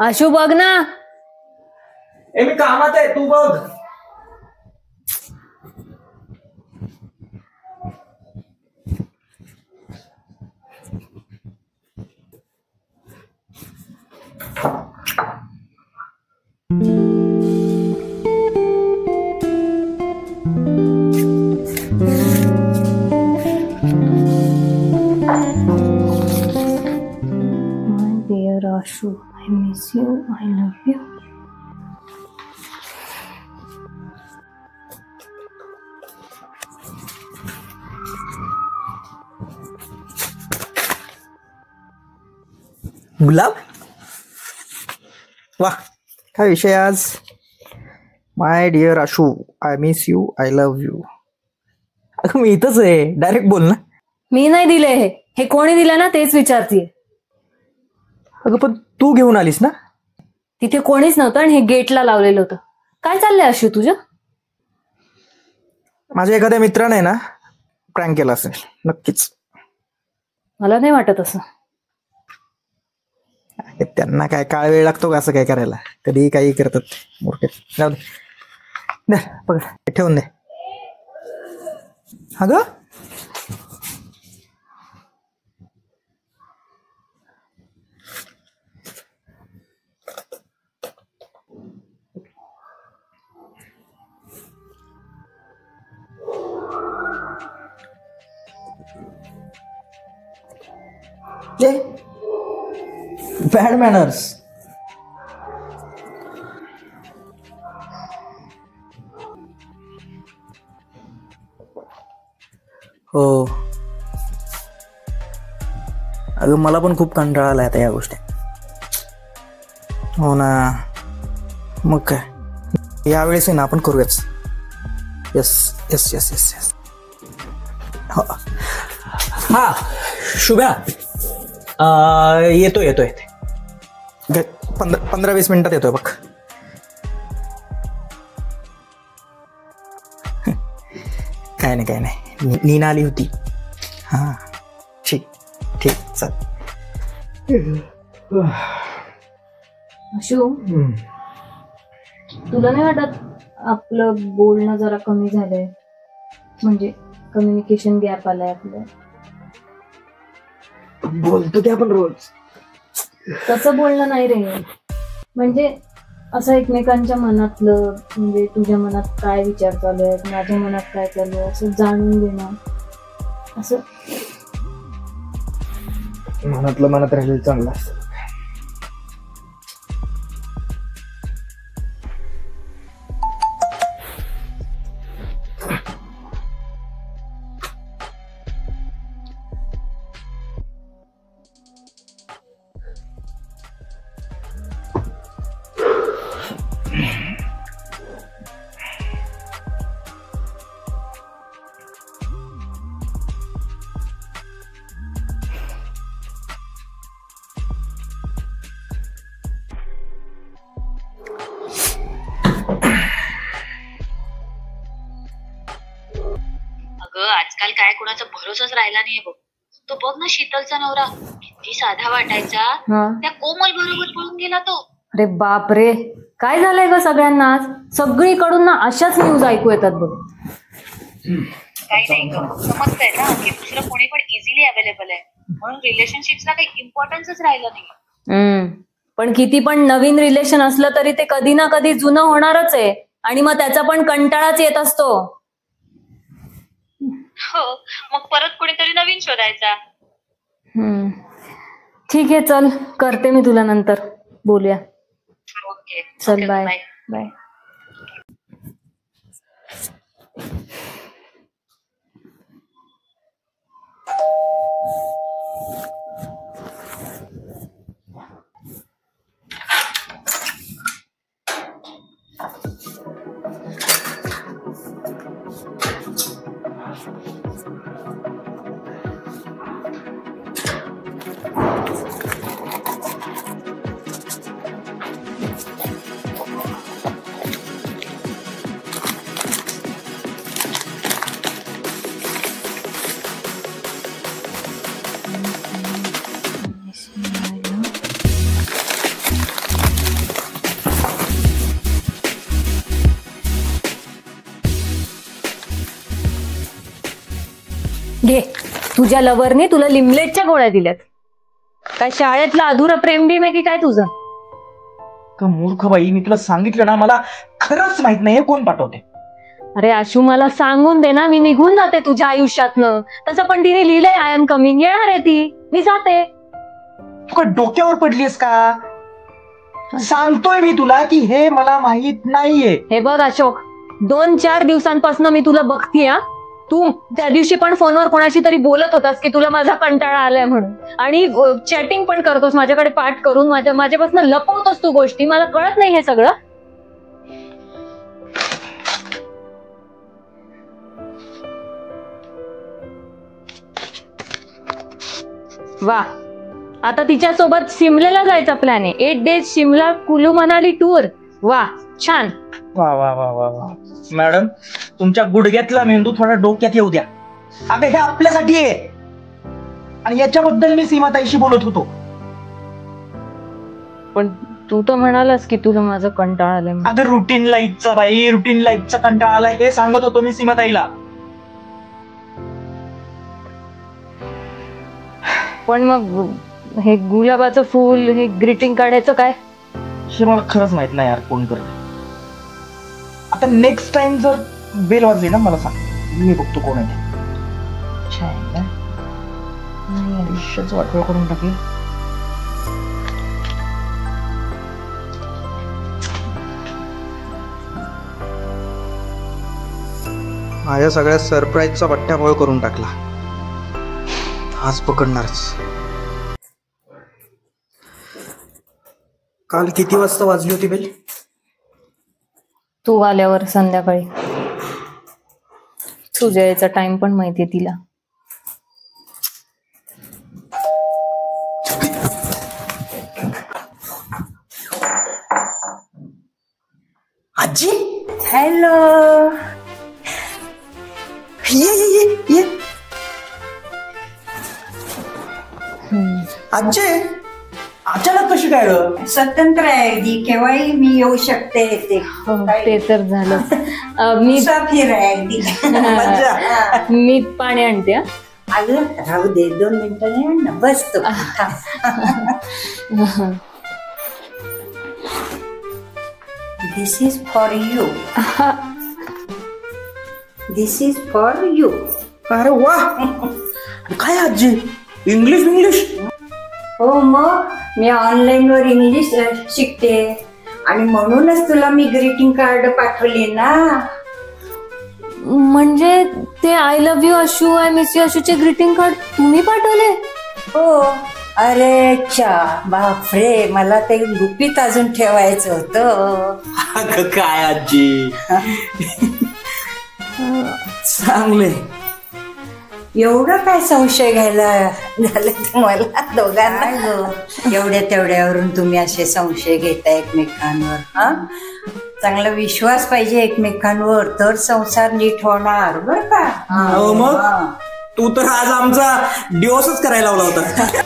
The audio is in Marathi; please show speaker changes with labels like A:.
A: आशू बघ ना.
B: मी कामात आहे, तू बघ.
A: Ashu, I miss you, I love you.
B: गुलाब, वाह काय विषय आज. My dear Ashu, I miss you, I love you. अगं मी इथंच आहे, डायरेक्ट बोल ना.
A: मी नाही दिले हे कोणी दिलं ना तेच विचारतीये.
B: अगं पण तू घेऊन आलीस ना.
A: तिथे कोणीच नव्हतं आणि हे गेटला लावलेलं होतं. काय चाललंय आशू तुझं?
B: माझ्या एखाद्या मित्राने ना प्रँक केला असेल नक्कीच.
A: मला नाही वाटत असं.
B: त्यांना काय काळ वेळ लागतो का असं काय करायला? कधीही काही करतात मूर्ख. जाऊ दे, पकड ठेवून दे. अगं बॅड मॅनर्स. हो अगं मला पण खूप कंटाळा आलाय आता या गोष्टी. हो ना, मग काय यावेळेस आहे ना आपण करूयाच. Yes yes yes yes yes. हा शुभ्या, येतोय 15-20 मिनिटात येतोय बघ. काय नाही नीना आली होती. हा ठीक चल.
A: आशू, तुला नाही वाटत आपलं बोलणं जरा कमी झालंय? म्हणजे कम्युनिकेशन गॅप आलाय आपलं.
B: बोलतो ते आपण रोज.
A: तसं बोलणं नाही रे. म्हणजे असं एकमेकांच्या मनातलं, म्हणजे तुझ्या मनात काय विचार चालू आहे, माझ्या मनात काय चालू आहे, असं जाणून घेणं. असं
B: मनातलं मनात राहिलेलं चांगलं असतं.
C: आजकाल काय कुणाचा भरोसाच राहिला नाहीये बघ. तो बघ ना, शीतलचा नवरा किती साधा वाटायचा, त्या कोमल बरोबर पळून गेला तो.
A: अरे बाप रे, काय झालंय ग सगळ्यांना आज? सगळीकडून ना अशाच न्यूज ऐकू येतात बघ.
C: काही नाही ग, समजतंय ना की दुसरं कोणी पण इझिली अवेलेबल आहे, म्हणून रिलेशनशिपला काही इम्पॉर्टन्सच राहिलं नाही.
A: पण किती पण नवीन रिलेशन असलं तरी ते कधी ना कधी जुनं होणारच आहे, आणि मग त्याचा पण कंटाळाच येत असतो.
C: हो, मग परत कुणीतरी नवीन शोधायचा.
A: ठीक आहे, चल करते मी तुला नंतर, बोलूया.
C: ओके
A: चल, बाय बाय. घे, तुझ्या लव्हरने तुला लिमलेटच्या गोळ्या दिल्यात. काय शाळेतलं अधुरं प्रेम बी की काय तुझं?
B: का मूर्ख बाई, मी तुला सांगितलं ना, मला खरंच माहित नाही हे कोण पाठवते.
A: अरे आशू, मला सांगून दे ना, मी निघून जाते तुझ्या आयुष्यातनं. तसं पण तिने लिहिलंय आय एम कमिंग, येणार आहे ती, मी जाते.
B: तू काय डोक्यावर पडलीस का? सांगतोय मी तुला की हे मला माहित नाहीये.
A: हे बघ अशोक, 2-4 दिवसांपासून मी तुला बघतीये. तू त्या दिवशी पण फोनवर कोणाशी तरी बोलत होतास की तुला माझा कंटाळा आलाय म्हणून, आणि चॅटिंग पण करतोस माझ्याकडे पाठ करून, माझ्यापासून लपवतोस तू गोष्टी. मला कळत नाही हे सगळं. वा, आता तिच्यासोबत शिमल्याला जायचा प्लॅन आहे. 8 days शिमला कुलू मनाली टूर. वा, छान.
B: वा वा वा वा वा. मॅडम, तुमच्या गुडघ्यातला मेंदू थोडा डोक्यात येऊ द्या. अगं हे आपल्यासाठी आहे, आणि याच्याबद्दल मी सीमाताईशी बोलत होतो.
A: पण तू तर म्हणालास की तुला माझं कंटाळा आलाय.
B: अगं रुटीन लाईफचा बाई, रुटीन लाईफचा कंटाळा आलाय हे सांगत होतो मी सीमाताईला.
A: पण मग हे गुलाबाचं फूल, हे ग्रीटिंग कार्ड, ह्याचं काय?
B: हे मला खरंच माहित नाही यार कोण करत. आता नेक्स्ट टाइम जर बेल वाजली ना मला सांग, मी बघतो कोण आहे. आयुष्याच वाटोळ करून टाकले. माझ्या सगळ्या सरप्राईजचा बट्ट्याबोळ करून टाकला. आज पकडणारच. काल किती वाजता वाजली होती बेल?
A: तू आल्यावर संध्याकाळी. तुझ्या याचा टाइम पण माहितीये तिला.
B: आजी,
D: हॅलो. ये.
B: आजी अचानक कशी काय ग?
D: स्वतंत्र आहे ती, केव्हाही मी येऊ शकते.
A: ते तर झालं. मी
D: मुसाफिर आहे ती.
A: मी पाणी आणते.
D: अगं राहू दे, 2 मिनिटांनी बसतो. This is for you. This is for you.
B: अरे वा, काय आजी, इंग्लिश?
D: हो, मग मी ऑनलाईन वर इंग्लिश शिकते, आणि म्हणूनच तुला मी ग्रीटिंग कार्ड पाठवले ना.
A: म्हणजे ते I love you Ashu, I miss you आशूचे ग्रीटिंग कार्ड तुम्ही पाठवले?
D: हो. अरे चा बापरे, मला ते गुपित अजून ठेवायचं होतं.
B: काय आजी, चांगले.
D: एवढं काय संशय घ्यायला झालं तुम्हाला दोघांना? एवढ्या तेवढ्यावरून तुम्ही असे संशय घेता एकमेकांवर? हा, चांगला विश्वास पाहिजे एकमेकांवर, तर संसार नीट होणार बर का.
B: मग तू तर आज आमचा डिवोर्सच करायला लावला होता.